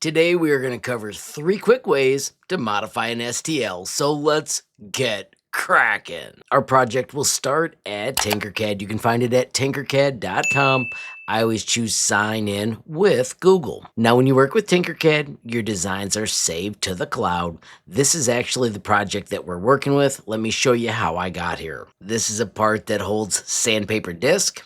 Today we are going to cover 3 quick ways to modify an STL, so let's get cracking. Our project will start at Tinkercad. You can find it at tinkercad.com. I always choose sign in with Google. Now when you work with Tinkercad, your designs are saved to the cloud. This is actually the project that we're working with. Let me show you how I got here. This is a part that holds sandpaper disc.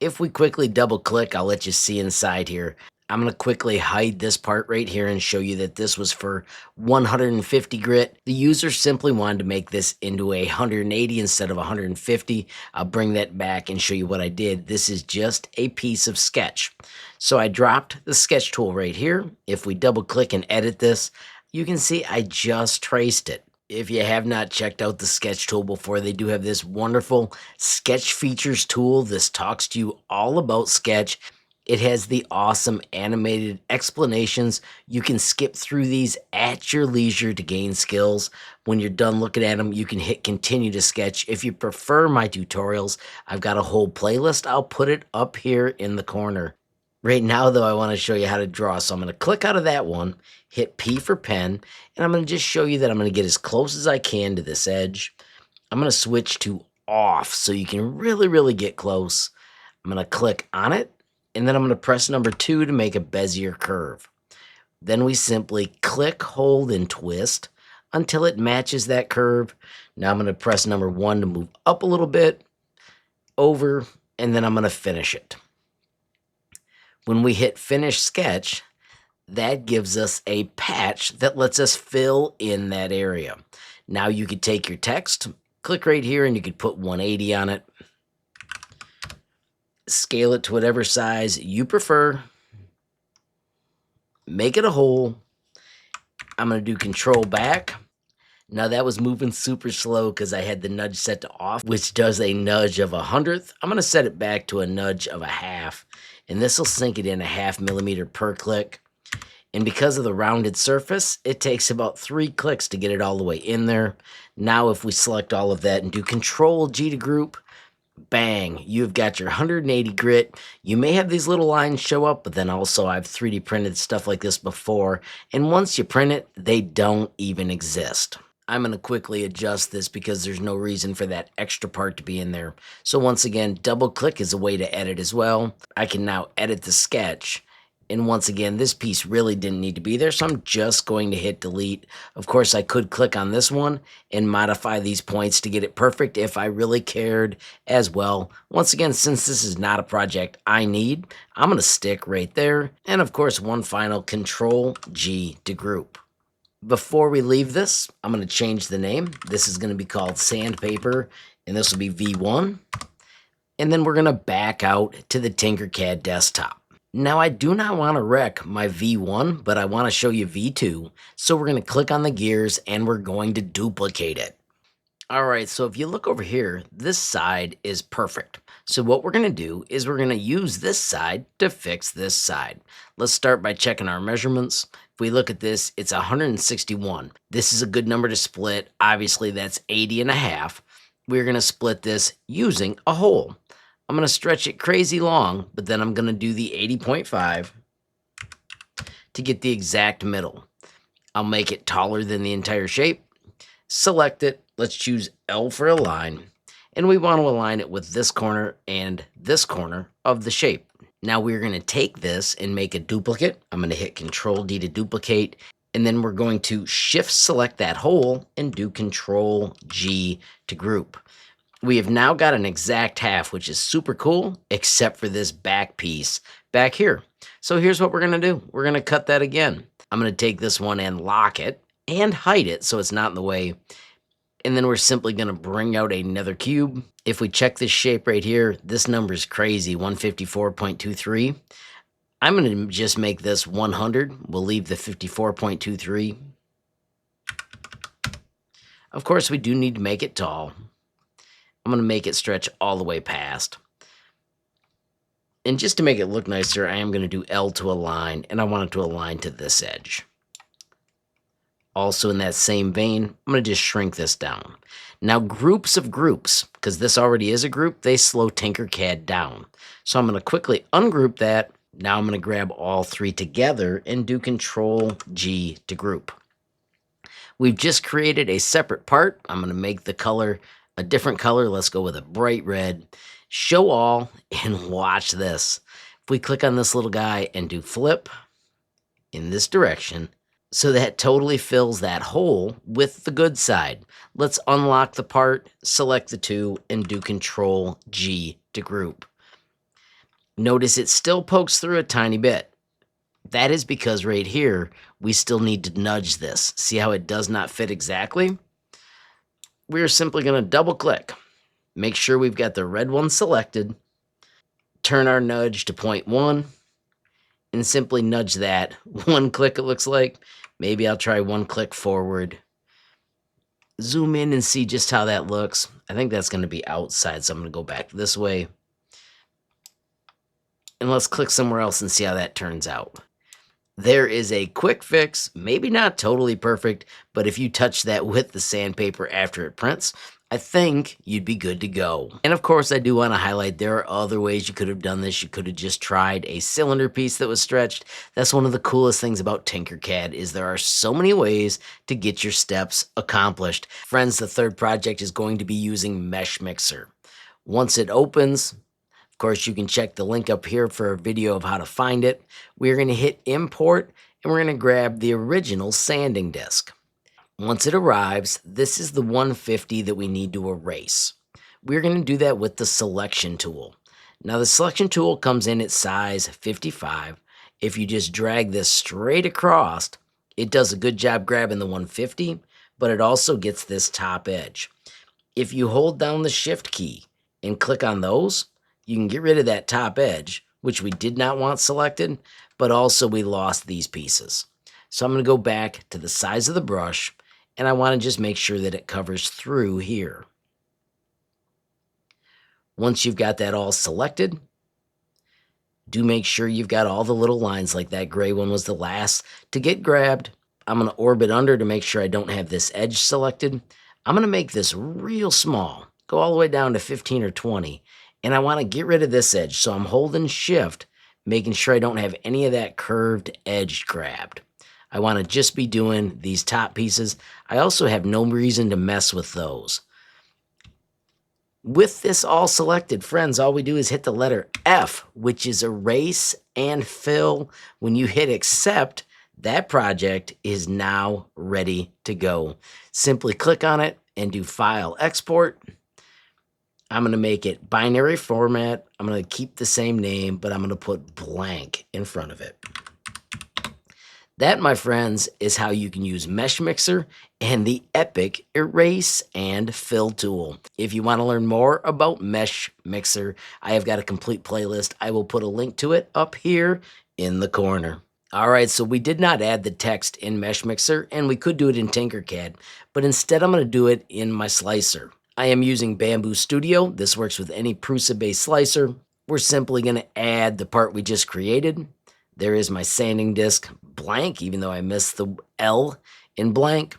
If we quickly double click, I'll let you see inside here. I'm going to quickly hide this part right here and show you that this was for 150 grit. The user simply wanted to make this into a 180 instead of 150. I'll bring that back and show you what I did. This is just a piece of sketch. So I dropped the sketch tool right here. If we double click and edit this, you can see I just traced it. If you have not checked out the sketch tool before, they do have this wonderful sketch features tool. This talks to you all about sketch. It has the awesome animated explanations. You can skip through these at your leisure to gain skills. When you're done looking at them, you can hit continue to sketch. If you prefer my tutorials, I've got a whole playlist. I'll put it up here in the corner. Right now, though, I want to show you how to draw. So I'm going to click out of that one, hit P for pen, and I'm going to just show you that I'm going to get as close as I can to this edge. I'm going to switch to off so you can really get close. I'm going to click on it. And then I'm going to press number 2 to make a Bezier curve. Then we simply click, hold, and twist until it matches that curve. Now I'm going to press number 1 to move up a little bit, over, and then I'm going to finish it. When we hit Finish Sketch, that gives us a patch that lets us fill in that area. Now you could take your text, click right here, and you could put 180 on it. Scale it to whatever size you prefer. Make it a hole. I'm going to do control back. Now that was moving super slow because I had the nudge set to off, which does a nudge of 1/100. I'm going to set it back to a nudge of 1/2. And this will sink it in 1/2 millimeter per click. And because of the rounded surface, it takes about 3 clicks to get it all the way in there. Now if we select all of that and do control G to group, bang, you've got your 180 grit. You may have these little lines show up, but then also I've 3D printed stuff like this before. And once you print it, they don't even exist. I'm going to quickly adjust this because there's no reason for that extra part to be in there. So once again, double click is a way to edit as well. I can now edit the sketch. And once again, this piece really didn't need to be there, so I'm just going to hit delete. Of course, I could click on this one and modify these points to get it perfect if I really cared as well. Once again, since this is not a project I need, I'm going to stick right there. And of course, one final Control G to group. Before we leave this, I'm going to change the name. This is going to be called Sandpaper, and this will be V1. And then we're going to back out to the Tinkercad desktop. Now I do not want to wreck my V1, but I want to show you V2. So we're going to click on the gears and we're going to duplicate it. All right, so if you look over here, this side is perfect. So what we're going to do is we're going to use this side to fix this side. Let's start by checking our measurements. If we look at this, it's 161. This is a good number to split. Obviously, that's 80.5. We're going to split this using a hole. I'm going to stretch it crazy long, but then I'm going to do the 80.5 to get the exact middle. I'll make it taller than the entire shape. Select it. Let's choose L for align. And we want to align it with this corner and this corner of the shape. Now we're going to take this and make a duplicate. I'm going to hit Control D to duplicate. And then we're going to shift select that hole and do Control G to group. We have now got an exact half, which is super cool, except for this back piece back here. So here's what we're going to do. We're going to cut that again. I'm going to take this one and lock it and hide it so it's not in the way. And then we're simply going to bring out another cube. If we check this shape right here, this number is crazy, 154.23. I'm going to just make this 100. We'll leave the 54.23. Of course, we do need to make it tall. I'm going to make it stretch all the way past. And just to make it look nicer, I am going to do L to align, and I want it to align to this edge. Also in that same vein, I'm going to just shrink this down. Now groups of groups, because this already is a group, they slow Tinkercad down. So I'm going to quickly ungroup that, Now I'm going to grab all three together and do Control G to group. We've just created a separate part. I'm going to make the color a different color. Let's go with a bright red. Show all, and watch this. If we click on this little guy and do flip in this direction, so that totally fills that hole with the good side. Let's unlock the part, select the two, and do Control G to group. Notice it still pokes through a tiny bit. That is because right here, we still need to nudge this. See how it does not fit exactly? We're simply going to double click. Make sure we've got the red one selected. Turn our nudge to 0.1 and simply nudge that. One click, it looks like. Maybe I'll try one click forward. Zoom in and see just how that looks. I think that's going to be outside, so I'm going to go back this way. And let's click somewhere else and see how that turns out. There is a quick fix, maybe not totally perfect, but if you touch that with the sandpaper after it prints, I think you'd be good to go. And of course, I do want to highlight there are other ways you could have done this. You could have just tried a cylinder piece that was stretched. That's one of the coolest things about Tinkercad is there are so many ways to get your steps accomplished. Friends, the third project is going to be using Meshmixer. Once it opens, of course, you can check the link up here for a video of how to find it. We're going to hit import and we're going to grab the original sanding disc. Once it arrives, this is the 150 that we need to erase. We're going to do that with the selection tool. Now the selection tool comes in at size 55. If you just drag this straight across, it does a good job grabbing the 150, but it also gets this top edge. If you hold down the shift key and click on those, you can get rid of that top edge, which we did not want selected, but also we lost these pieces. So I'm going to go back to the size of the brush, and I want to just make sure that it covers through here. Once you've got that all selected, do make sure you've got all the little lines, like that gray one was the last to get grabbed. I'm going to orbit under to make sure I don't have this edge selected. I'm going to make this real small, go all the way down to 15 or 20, and I want to get rid of this edge. So I'm holding shift, making sure I don't have any of that curved edge grabbed. I want to just be doing these top pieces. I also have no reason to mess with those. With this all selected, friends, all we do is hit the letter F, which is erase and fill. When you hit accept, that project is now ready to go. Simply click on it and do File, Export. I'm going to make it binary format. I'm going to keep the same name, but I'm going to put blank in front of it. That, my friends, is how you can use Meshmixer and the epic erase and fill tool. If you want to learn more about Meshmixer, I have got a complete playlist. I will put a link to it up here in the corner. All right, so we did not add the text in Meshmixer, and we could do it in Tinkercad, but instead I'm going to do it in my slicer. I am using Bambu Studio. This works with any Prusa-based slicer. We're simply going to add the part we just created. There is my sanding disc blank, even though I missed the L in blank.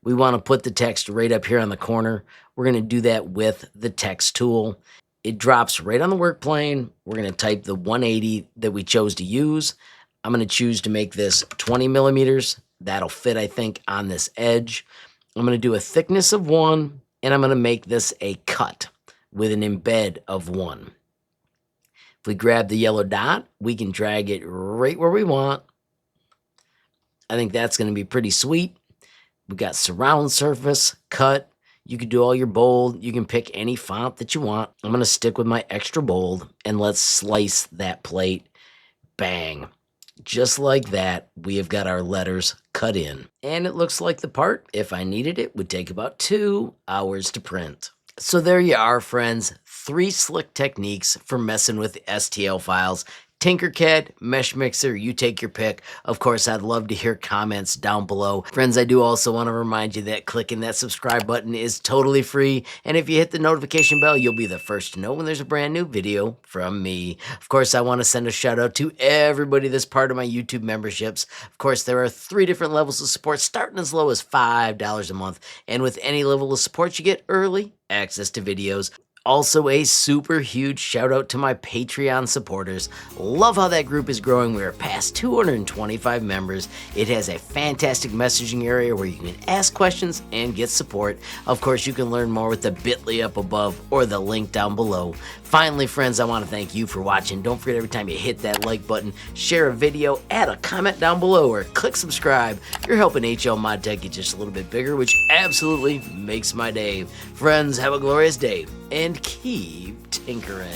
We want to put the text right up here on the corner. We're going to do that with the text tool. It drops right on the work plane. We're going to type the 180 that we chose to use. I'm going to choose to make this 20 millimeters. That'll fit, I think, on this edge. I'm going to do a thickness of 1, and I'm going to make this a cut with an embed of 1. If we grab the yellow dot, we can drag it right where we want. I think that's going to be pretty sweet. We've got surround surface, cut. You can do all your bold. You can pick any font that you want. I'm going to stick with my extra bold, and let's slice that plate. Bang. Just like that, we have got our letters cut in. And it looks like the part, if I needed it, would take about 2 hours to print. So there you are, friends. 3 slick techniques for messing with the STL files. Tinkercad, Meshmixer, you take your pick. Of course, I'd love to hear comments down below. Friends, I do also want to remind you that clicking that subscribe button is totally free. And if you hit the notification bell, you'll be the first to know when there's a brand new video from me. Of course, I want to send a shout out to everybody that's part of my YouTube memberships. Of course, there are 3 different levels of support, starting as low as $5 a month. And with any level of support, you get early access to videos. Also, a super huge shout out to my Patreon supporters. Love how that group is growing. We are past 225 members. It has a fantastic messaging area where you can ask questions and get support. Of course, you can learn more with the bit.ly up above or the link down below. Finally, friends, I want to thank you for watching. Don't forget, every time you hit that like button, share a video, add a comment down below, or click subscribe. You're helping HLModTech get just a little bit bigger, which absolutely makes my day. Friends, have a glorious day and keep tinkering.